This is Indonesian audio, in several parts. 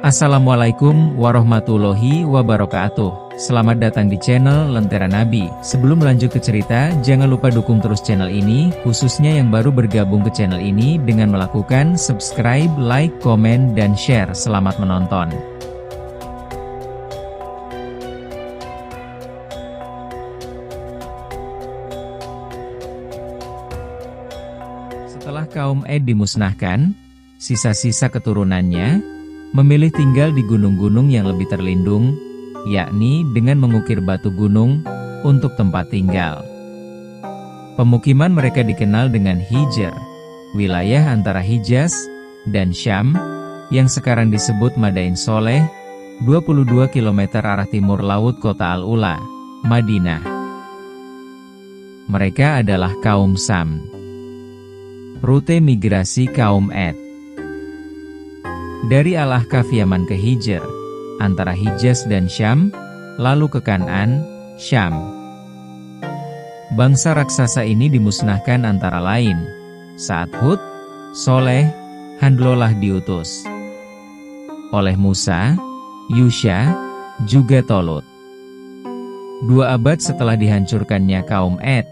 Assalamualaikum warahmatullahi wabarakatuh. Selamat datang di channel Lentera Nabi. Sebelum lanjut ke cerita, jangan lupa dukung terus channel ini, khususnya yang baru bergabung ke channel ini dengan melakukan subscribe, like, komen, dan share. Selamat menonton. Setelah kaum Ad dimusnahkan, sisa-sisa keturunannya memilih tinggal di gunung-gunung yang lebih terlindung, yakni dengan mengukir batu gunung untuk tempat tinggal. Pemukiman mereka dikenal dengan Hijr, wilayah antara Hijaz dan Syam, yang sekarang disebut Madain Soleh, 22 km arah timur laut kota Al-Ula, Madinah. Mereka adalah kaum Sam. Rute migrasi kaum Ad. Dari Al-Ahqaf Yaman ke Hijr, antara Hijaz dan Syam, lalu ke Kan'an, Syam. Bangsa raksasa ini dimusnahkan antara lain saat Hud, Soleh, Handlolah diutus oleh Musa, Yusha, juga Tolut. 2 abad setelah dihancurkannya kaum Ad,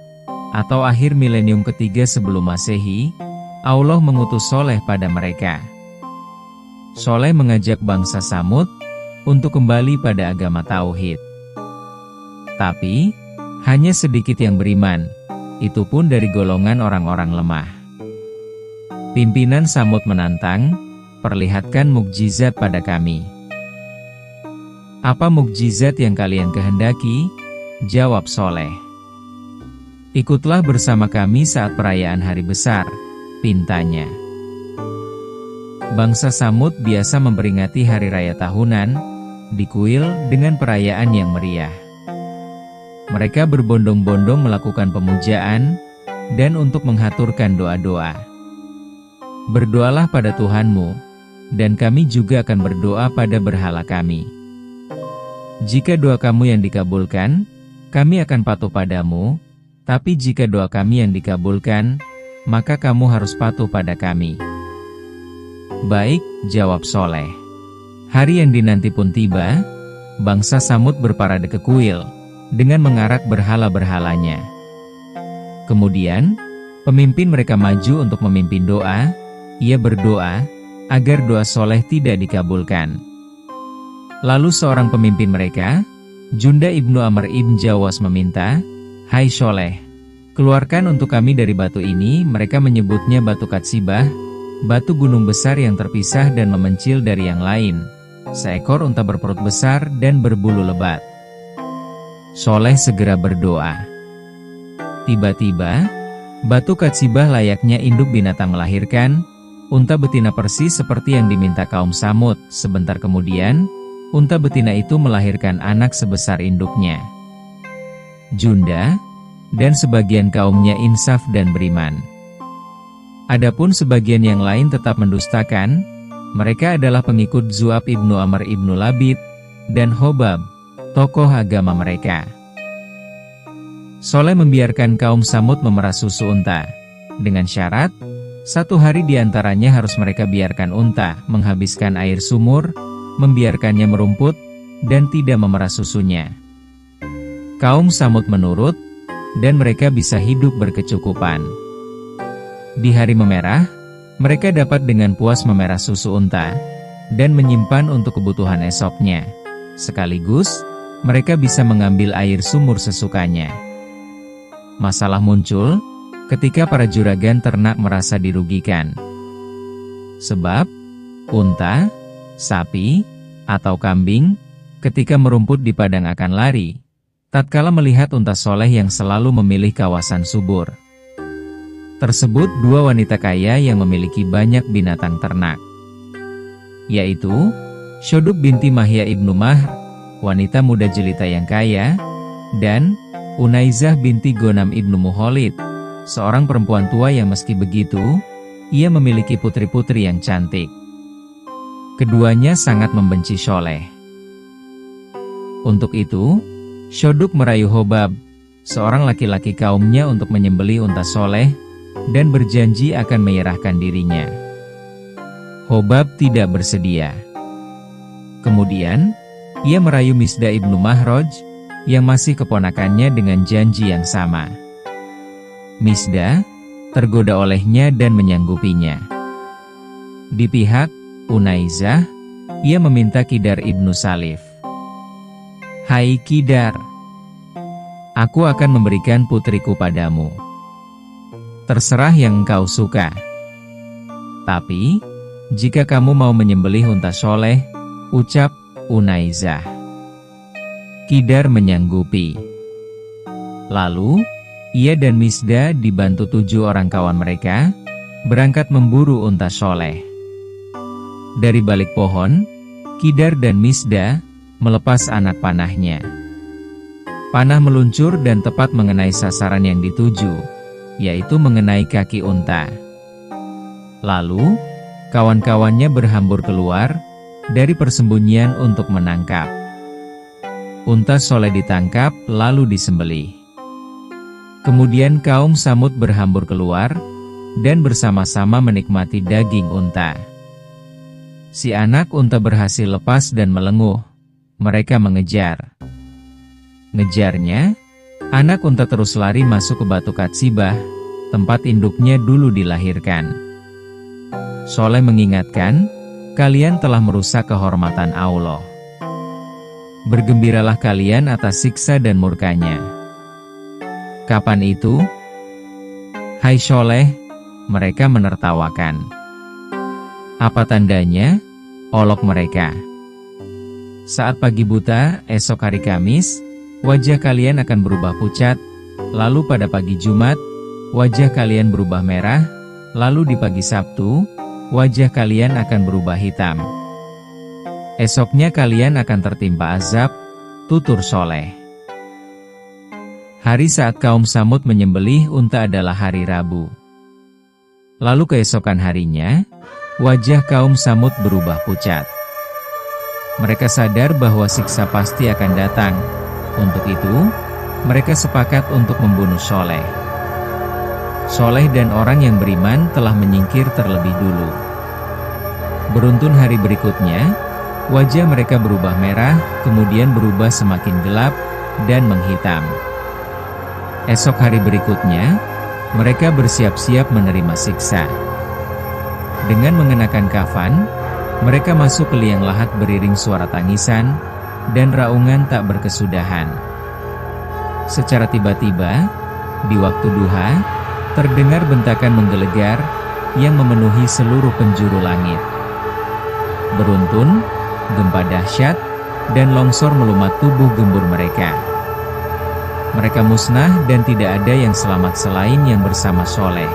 atau akhir milenium ketiga sebelum Masehi, Allah mengutus Soleh pada mereka. Soleh mengajak bangsa Samud untuk kembali pada agama Tauhid. Tapi, hanya sedikit yang beriman, itu pun dari golongan orang-orang lemah. Pimpinan Samud menantang, "Perlihatkan mukjizat pada kami." "Apa mukjizat yang kalian kehendaki?" jawab Soleh. "Ikutlah bersama kami saat perayaan hari besar," pintanya. Bangsa Samud biasa memperingati hari raya tahunan, di kuil dengan perayaan yang meriah. Mereka berbondong-bondong melakukan pemujaan, dan untuk menghaturkan doa-doa. "Berdoalah pada Tuhanmu, dan kami juga akan berdoa pada berhala kami. Jika doa kamu yang dikabulkan, kami akan patuh padamu, tapi jika doa kami yang dikabulkan, maka kamu harus patuh pada kami." "Baik," jawab Soleh. Hari yang dinanti pun tiba, bangsa Samud berparade ke kuil, dengan mengarak berhala-berhalanya. Kemudian, pemimpin mereka maju untuk memimpin doa. Ia berdoa, agar doa Soleh tidak dikabulkan. Lalu seorang pemimpin mereka, Junda ibnu Amr ibn Jawas meminta, "Hai Soleh, keluarkan untuk kami dari batu ini." Mereka menyebutnya batu Katsibah, batu gunung besar yang terpisah dan memencil dari yang lain. Seekor unta berperut besar dan berbulu lebat. Soleh segera berdoa. Tiba-tiba, batu Katsibah layaknya induk binatang melahirkan, unta betina persis seperti yang diminta kaum Samud. Sebentar kemudian, unta betina itu melahirkan anak sebesar induknya. Junda dan sebagian kaumnya insaf dan beriman. Adapun sebagian yang lain tetap mendustakan. Mereka adalah pengikut Zu'ab ibnu Amr ibnu Labid dan Hobab, tokoh agama mereka. Soleh membiarkan kaum Samud memerah susu unta, dengan syarat, 1 hari diantaranya harus mereka biarkan unta menghabiskan air sumur, membiarkannya merumput, dan tidak memerah susunya. Kaum Samud menurut, dan mereka bisa hidup berkecukupan. Di hari memerah, mereka dapat dengan puas memerah susu unta, dan menyimpan untuk kebutuhan esoknya. Sekaligus, mereka bisa mengambil air sumur sesukanya. Masalah muncul, ketika para juragan ternak merasa dirugikan. Sebab, unta, sapi, atau kambing, ketika merumput di padang akan lari, tatkala melihat unta Soleh yang selalu memilih kawasan subur. Tersebut 2 wanita kaya yang memiliki banyak binatang ternak, yaitu Syoduk binti Mahya ibnu Mahr, wanita muda jelita yang kaya, dan Unaizah binti Gonam ibnu Muholid, seorang perempuan tua yang meski begitu, ia memiliki putri-putri yang cantik. Keduanya sangat membenci Soleh. Untuk itu, Syoduk merayu Hobab, seorang laki-laki kaumnya, untuk menyembelih unta Soleh, dan berjanji akan menyerahkan dirinya. Hobab tidak bersedia. Kemudian, ia merayu Misda ibnu Mahroj, yang masih keponakannya dengan janji yang sama. Misda tergoda olehnya dan menyanggupinya. Di pihak Unaizah, ia meminta Kidar ibnu Salif. "Hai Kidar, aku akan memberikan putriku padamu. Terserah yang engkau suka. Tapi, jika kamu mau menyembelih unta soleh," ucap Unaizah. Kidar menyanggupi. Lalu, ia dan Misda dibantu 7 orang kawan mereka, berangkat memburu unta soleh. Dari balik pohon, Kidar dan Misda melepas anak panahnya. Panah meluncur dan tepat mengenai sasaran yang dituju, yaitu mengenai kaki unta. Lalu, kawan-kawannya berhambur keluar dari persembunyian untuk menangkap. Unta soleh ditangkap lalu disembelih. Kemudian kaum Samud berhambur keluar dan bersama-sama menikmati daging unta. Si anak unta berhasil lepas dan melenguh. Mereka mengejar. Ngejarnya, anak unta terus lari masuk ke Batu Katsibah, tempat induknya dulu dilahirkan. Soleh mengingatkan, "Kalian telah merusak kehormatan Allah. Bergembiralah kalian atas siksa dan murkanya." "Kapan itu?" "Hai Soleh," mereka menertawakan. "Apa tandanya?" olok mereka. "Saat pagi buta, esok hari Kamis, wajah kalian akan berubah pucat, lalu pada pagi Jumat, wajah kalian berubah merah, lalu di pagi Sabtu, wajah kalian akan berubah hitam. Esoknya kalian akan tertimpa azab," tutur Soleh. Hari saat kaum Samud menyembelih unta adalah hari Rabu. Lalu keesokan harinya, wajah kaum Samud berubah pucat. Mereka sadar bahwa siksa pasti akan datang. Untuk itu, mereka sepakat untuk membunuh Soleh. Soleh dan orang yang beriman telah menyingkir terlebih dulu. Beruntun hari berikutnya, wajah mereka berubah merah, kemudian berubah semakin gelap, dan menghitam. Esok hari berikutnya, mereka bersiap-siap menerima siksa. Dengan mengenakan kafan, mereka masuk ke liang lahat beriring suara tangisan, dan raungan tak berkesudahan. Secara tiba-tiba, di waktu duha, terdengar bentakan menggelegar yang memenuhi seluruh penjuru langit. Beruntun, gempa dahsyat, dan longsor melumat tubuh gembur mereka. Mereka musnah dan tidak ada yang selamat selain yang bersama Soleh.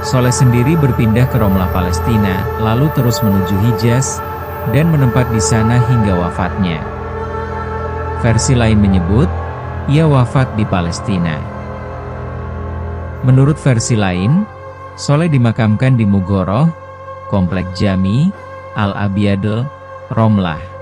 Soleh sendiri berpindah ke Romlah Palestina, lalu terus menuju Hijaz, dan menempat di sana hingga wafatnya. Versi lain menyebut, ia wafat di Palestina. Menurut versi lain, Soleh dimakamkan di Mugoroh, Komplek Jami, Al-Abiyadil, Romlah.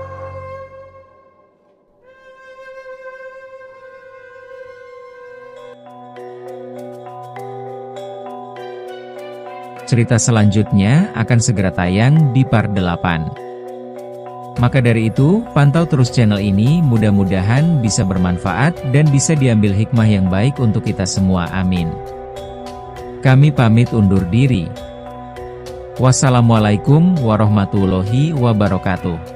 Cerita selanjutnya akan segera tayang di part 8. Maka dari itu, pantau terus channel ini, mudah-mudahan bisa bermanfaat dan bisa diambil hikmah yang baik untuk kita semua, amin. Kami pamit undur diri. Wassalamualaikum warahmatullahi wabarakatuh.